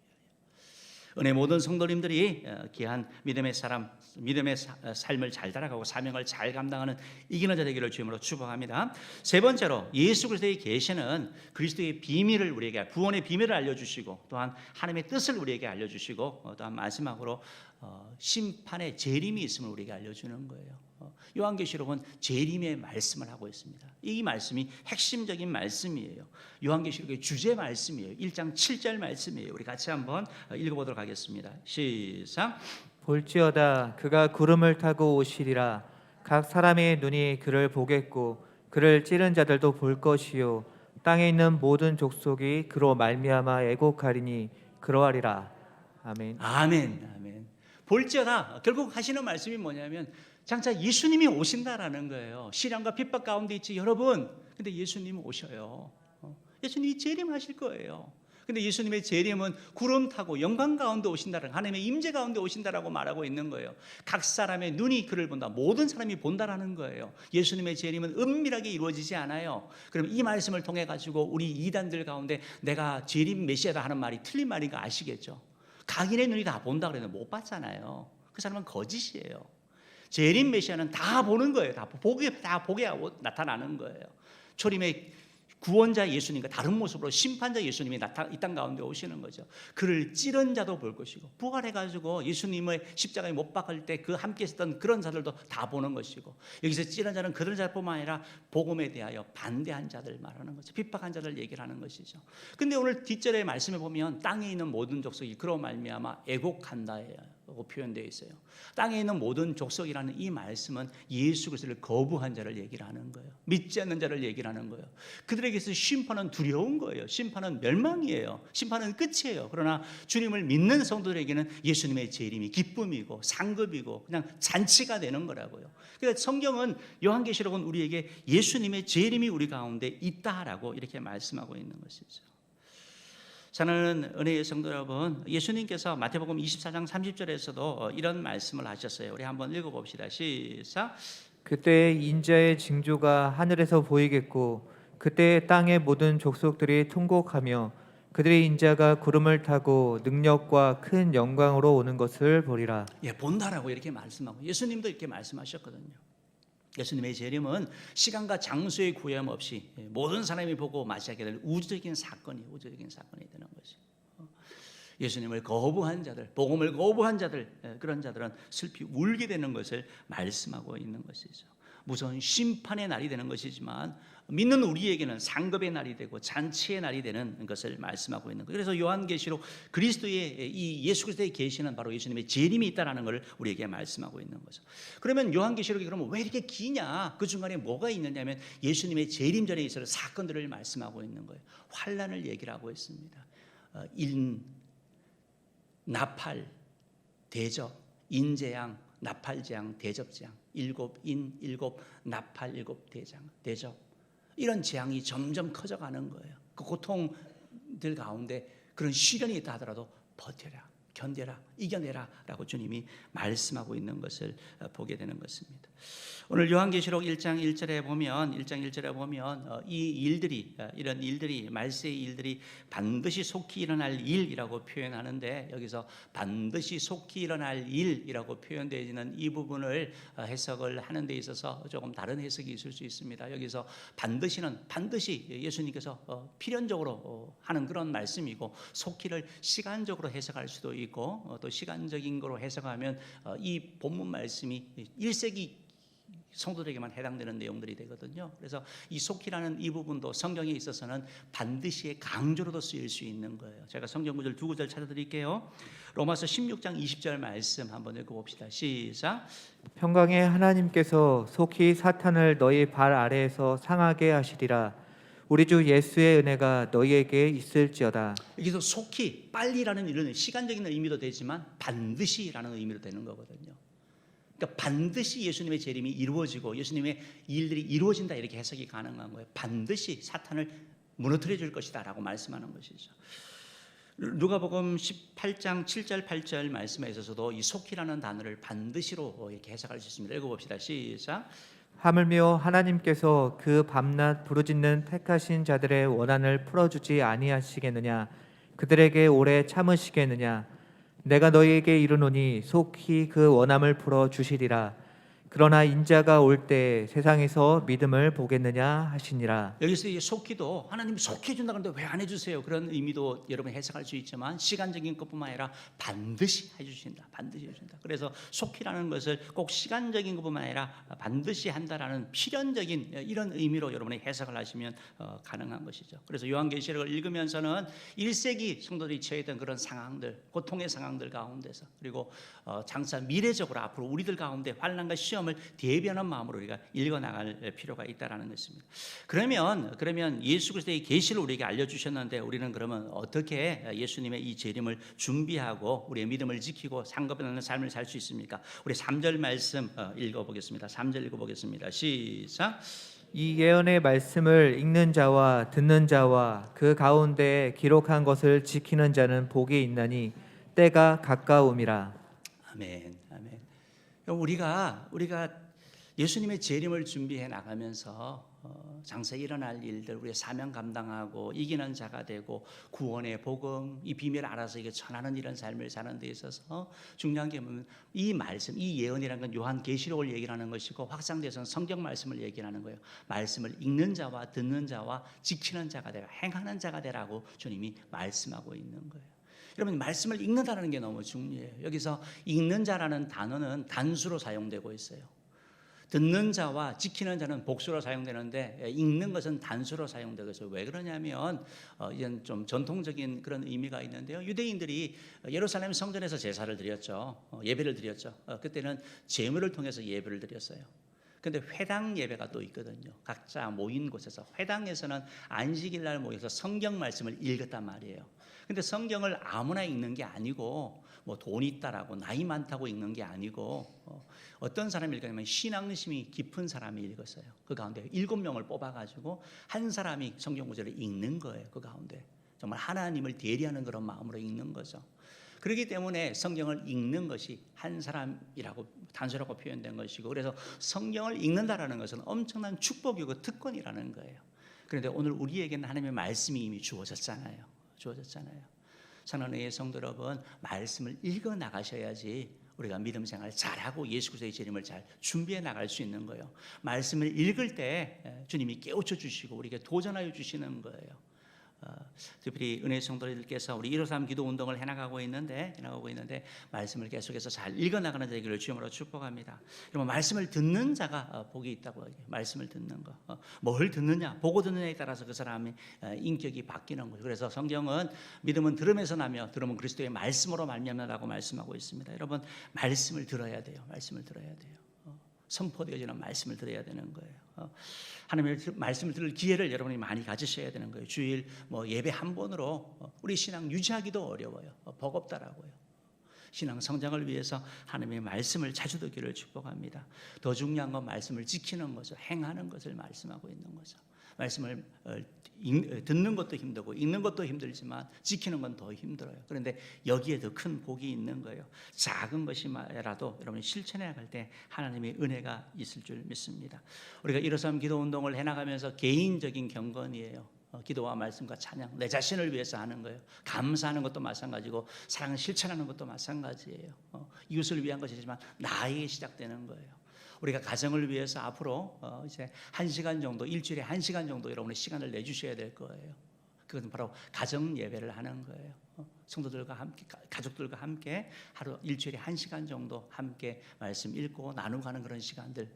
은혜 모든 성도님들이 귀한 믿음의 삶을 잘 살아가고 사명을 잘 감당하는 이기는 자 되기를 주님으로 축복합니다. 세 번째로 예수 그리스도의 계시는 그리스도의 비밀을 우리에게, 구원의 비밀을 알려주시고 또한 하나님의 뜻을 우리에게 알려주시고 또한 마지막으로 심판의 재림이 있음을 우리에게 알려주는 거예요. 요한계시록은 재림의 말씀을 하고 있습니다. 이 말씀이 핵심적인 말씀이에요. 요한계시록의 주제 말씀이에요. 1장 7절 말씀이에요. 우리 같이 한번 읽어보도록 하겠습니다. 시작. 볼지어다 그가 구름을 타고 오시리라. 각 사람의 눈이 그를 보겠고 그를 찌른 자들도 볼 것이요 땅에 있는 모든 족속이 그로 말미암아 애곡하리니 그러하리라. 아멘. 아멘. 아멘. 볼지어다 결국 하시는 말씀이 뭐냐면 장차 예수님이 오신다라는 거예요. 시련과 핍박 가운데 있지 여러분. 근데 예수님이 오셔요. 예수님이 재림하실 거예요. 근데 예수님의 재림은 구름 타고 영광 가운데 오신다라는, 하나님의 임재 가운데 오신다라고 말하고 있는 거예요. 각 사람의 눈이 그를 본다. 모든 사람이 본다라는 거예요. 예수님의 재림은 은밀하게 이루어지지 않아요. 그럼 이 말씀을 통해 가지고 우리 이단들 가운데 내가 재림 메시아다 하는 말이 틀린 말인 거 아시겠죠? 각인의 눈이 다 본다 그랬는데 못 봤잖아요. 그 사람은 거짓이에요. 재림 메시아는 다 보는 거예요. 다 보게 하고 나타나는 거예요. 초림의 구원자 예수님과 다른 모습으로 심판자 예수님이 이 땅 가운데 오시는 거죠. 그를 찌른 자도 볼 것이고 부활해가지고 예수님의 십자가에 못 박을 때 그 함께 있었던 그런 자들도 다 보는 것이고 여기서 찌른 자는 그들 자뿐만 아니라 복음에 대하여 반대한 자들 말하는 거죠. 핍박한 자들 얘기를 하는 것이죠. 근데 오늘 뒷절의 말씀에 보면 땅에 있는 모든 족속이 그로 말미암아 애곡한다고 표현되어 있어요. 땅에 있는 모든 족속이라는 이 말씀은 예수 그리스도를 거부한 자를 얘기를 하는 거예요. 믿지 않는 자를 얘기를 하는 거예요. 그들에게서 심판은 두려운 거예요. 심판은 멸망이에요. 심판은 끝이에요. 그러나 주님을 믿는 성도들에게는 예수님의 재림이 기쁨이고 상급이고 그냥 잔치가 되는 거라고요. 그러니까 성경은 요한계시록은 우리에게 예수님의 재림이 우리 가운데 있다라고 이렇게 말씀하고 있는 것이죠. 저는 은혜의 성도 여러분, 예수님께서 마태복음 24장 30절에서도 이런 말씀을 하셨어요. 우리 한번 읽어봅시다. 시작. 그때 인자의 징조가 하늘에서 보이겠고 그때 땅의 모든 족속들이 통곡하며 그들의 인자가 구름을 타고 능력과 큰 영광으로 오는 것을 보리라. 본다라고 이렇게 말씀하고 예수님도 이렇게 말씀하셨거든요. 예수님의 재림은 시간과 장소의 구애함 없이 모든 사람이 보고 맞이하게 될 우주적인 사건이 되는 것이죠. 예수님을 거부한 자들, 복음을 거부한 자들, 그런 자들은 슬피 울게 되는 것을 말씀하고 있는 것이죠. 무서운 심판의 날이 되는 것이지만 믿는 우리에게는 상급의 날이 되고 잔치의 날이 되는 것을 말씀하고 있는 거예요. 그래서 요한계시록 그리스도의 이 예수 그리스도의 계시는 바로 예수님의 재림이 있다라는 것을 우리에게 말씀하고 있는 거죠. 그러면 요한계시록이 그러면 왜 이렇게 기냐? 그 중간에 뭐가 있느냐면 예수님의 재림 전에 있어서 사건들을 말씀하고 있는 거예요. 환난을 얘기를 하고 있습니다. 인, 나팔, 대접, 인재양, 나팔재앙, 대접재앙, 일곱 인, 일곱 나팔, 일곱 대접. 이런 재앙이 점점 커져가는 거예요. 그 고통들 가운데 그런 시련이 있다 하더라도 버텨라, 견뎌라, 이겨내라 라고 주님이 말씀하고 있는 것을 보게 되는 것입니다. 오늘 요한계시록 1장 1절에 보면 이 일들이, 이런 일들이, 말세의 일들이 반드시 속히 일어날 일이라고 표현하는데, 여기서 반드시 속히 일어날 일이라고 표현되어 있는 이 부분을 해석을 하는 데 있어서 조금 다른 해석이 있을 수 있습니다. 여기서 반드시는 반드시 예수님께서 필연적으로 하는 그런 말씀이고, 속히를 시간적으로 해석할 수도 있고, 또 시간적인 거로 해석하면 이 본문 말씀이 1세기 성도들에게만 해당되는 내용들이 되거든요. 그래서 이 속히라는 이 부분도 성경에 있어서는 반드시의 강조로도 쓰일 수 있는 거예요. 제가 성경 구절 두 구절 찾아드릴게요. 로마서 16장 20절 말씀 한번 읽어봅시다. 시작. 평강의 하나님께서 속히 사탄을 너희 발 아래에서 상하게 하시리라. 우리 주 예수의 은혜가 너희에게 있을지어다. 여기서 속히, 빨리라는 이런 시간적인 의미도 되지만 반드시라는 의미로 되는 거거든요. 그러니까 반드시 예수님의 재림이 이루어지고 예수님의 일들이 이루어진다, 이렇게 해석이 가능한 거예요. 반드시 사탄을 무너뜨려 줄 것이다 라고 말씀하는 것이죠. 누가복음 18장 7절 8절 말씀에 있어서도 이 속히라는 단어를 반드시로 이렇게 해석할 수 있습니다. 읽어봅시다. 시작. 하물며 하나님께서 그 밤낮 부르짖는 택하신 자들의 원한을 풀어주지 아니하시겠느냐? 그들에게 오래 참으시겠느냐? 내가 너희에게 이르노니 속히 그 원함을 풀어 주시리라. 그러나 인자가 올 때 세상에서 믿음을 보겠느냐 하시니라. 여기서 이 속히도 하나님이 속히 해준다 그러는데 왜 안 해주세요? 그런 의미도 여러분 해석할 수 있지만 시간적인 것뿐만 아니라 반드시 해주신다, 반드시 해준다. 그래서 속히라는 것을 꼭 시간적인 것뿐만 아니라 반드시 한다라는 필연적인 이런 의미로 여러분이 해석을 하시면 가능한 것이죠. 그래서 요한계시록을 읽으면서는 1세기 성도들이 처했던 그런 상황들, 고통의 상황들 가운데서, 그리고 장차 미래적으로 앞으로 우리들 가운데 환난과 시험을 대비하는 마음으로 우리가 읽어나갈 필요가 있다라는 것입니다. 그러면 예수 그리스도의 계시를 우리에게 알려주셨는데 우리는 그러면 어떻게 예수님의 이 재림을 준비하고 우리의 믿음을 지키고 상급하는 삶을 살 수 있습니까? 우리 3절 말씀 읽어보겠습니다. 3절 읽어보겠습니다. 시작. 이 예언의 말씀을 읽는 자와 듣는 자와 그 가운데 기록한 것을 지키는 자는 복이 있나니 때가 가까움이라. 아멘, 아멘. 우리가 예수님의 재림을 준비해 나가면서 장차 일어날 일들, 우리의 사명 감당하고 이기는 자가 되고 구원의 복음, 이 비밀을 알아서 이게 전하는 이런 삶을 사는 데 있어서 중요한 게 뭐냐면 이 말씀, 이 예언이라는 건 요한계시록을 얘기하는 것이고 확장돼서는 성경 말씀을 얘기하는 거예요. 말씀을 읽는 자와 듣는 자와 지키는 자가 되라, 행하는 자가 되라고 주님이 말씀하고 있는 거예요. 여러분, 말씀을 읽는다는 게 너무 중요해요. 여기서 읽는 자라는 단어는 단수로 사용되고 있어요. 듣는 자와 지키는 자는 복수로 사용되는데 읽는 것은 단수로 사용되고 있어요. 왜 그러냐면 이건 좀 전통적인 그런 의미가 있는데요. 유대인들이 예루살렘 성전에서 제사를 드렸죠. 예배를 드렸죠. 그때는 제물을 통해서 예배를 드렸어요. 근데 회당 예배가 또 있거든요. 각자 모인 곳에서 회당에서는 안식일 날 모여서 성경 말씀을 읽었단 말이에요. 근데 성경을 아무나 읽는 게 아니고 뭐 돈 있다라고 나이 많다고 읽는 게 아니고 어떤 사람이 읽었냐면 신앙심이 깊은 사람이 읽었어요. 그 가운데 7명을 뽑아가지고 한 사람이 성경 구절을 읽는 거예요. 그 가운데 정말 하나님을 대리하는 그런 마음으로 읽는 거죠. 그렇기 때문에 성경을 읽는 것이 한 사람이라고 단수라고 표현된 것이고, 그래서 성경을 읽는다라는 것은 엄청난 축복이고 특권이라는 거예요. 그런데 오늘 우리에게는 하나님의 말씀이 이미 주어졌잖아요. 사랑하는 성도 여러분, 말씀을 읽어 나가셔야지 우리가 믿음 생활 잘하고 예수 그리스도의 재림을 잘 준비해 나갈 수 있는 거예요. 말씀을 읽을 때 주님이 깨우쳐 주시고 우리에게 도전하여 주시는 거예요. 특별히 은혜 성도들께서 우리 153 기도 운동을 해나가고 있는데 말씀을 계속해서 잘 읽어나가는 되기를 주님으로 축복합니다. 여러분, 말씀을 듣는 자가 복이 있다고 해요. 말씀을 듣는 거. 뭘 듣느냐, 보고 듣느냐에 따라서 그 사람의 인격이 바뀌는 거죠. 그래서 성경은 믿음은 들음에서 나며 들음은 그리스도의 말씀으로 말미암는다고 말씀하고 있습니다. 여러분, 말씀을 들어야 돼요. 말씀을 들어야 돼요. 선포되어지는 말씀을 들어야 되는 거예요. 하나님의 말씀을 들을 기회를 여러분이 많이 가지셔야 되는 거예요. 주일 예배 한 번으로 우리 신앙 유지하기도 어려워요. 버겁다라고요. 신앙 성장을 위해서 하나님의 말씀을 자주 듣기를 축복합니다. 더 중요한 건 말씀을 지키는 거죠. 행하는 것을 말씀하고 있는 거죠. 말씀을 듣는 것도 힘들고 읽는 것도 힘들지만 지키는 건 더 힘들어요. 그런데 여기에 더 큰 복이 있는 거예요. 작은 것이라도 여러분이 실천해 나갈 때 하나님의 은혜가 있을 줄 믿습니다. 우리가 153 기도 운동을 해나가면서 개인적인 경건이에요. 기도와 말씀과 찬양, 내 자신을 위해서 하는 거예요. 감사하는 것도 마찬가지고 사랑을 실천하는 것도 마찬가지예요. 이웃을 위한 것이지만 나에게 시작되는 거예요. 우리가 가정을 위해서 앞으로 이제 1시간 정도, 일주일에 1시간 정도 여러분의 시간을 내주셔야 될 거예요. 그것은 바로 가정 예배를 하는 거예요. 성도들과 함께, 가족들과 함께 하루 일주일에 1시간 정도 함께 말씀 읽고 나누고 하는 그런 시간들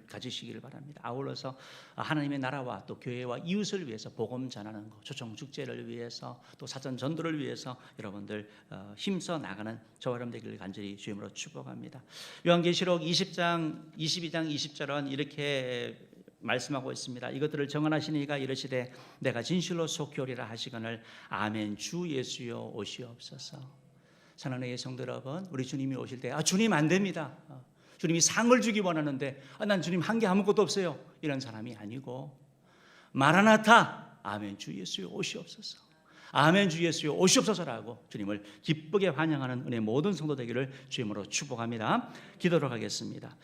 가지시기를 바랍니다. 아울러서 하나님의 나라와 또 교회와 이웃을 위해서 복음 전하는 것, 초청 축제를 위해서 또 사전 전도를 위해서 여러분들 힘써 나가는 저와 여러분 되기를 간절히 주님으로 축복합니다. 요한계시록 20장 22장 20절은 이렇게 말씀하고 있습니다. 이것들을 정언하시니 이가 이르시되 내가 진실로 속히 오리라 하시거늘 아멘. 주 예수여 오시옵소서. 사랑하는 성도 여러분, 우리 주님이 오실 때 주님 안 됩니다. 주님이 상을 주기 원하는데 난 주님 한 게 아무것도 없어요. 이런 사람이 아니고 마라나타 아멘 주 예수여 오시옵소서. 아멘 주 예수여 오시옵소서라고 주님을 기쁘게 환영하는 은혜 모든 성도 되기를 주님으로 축복합니다. 기도로 가겠습니다.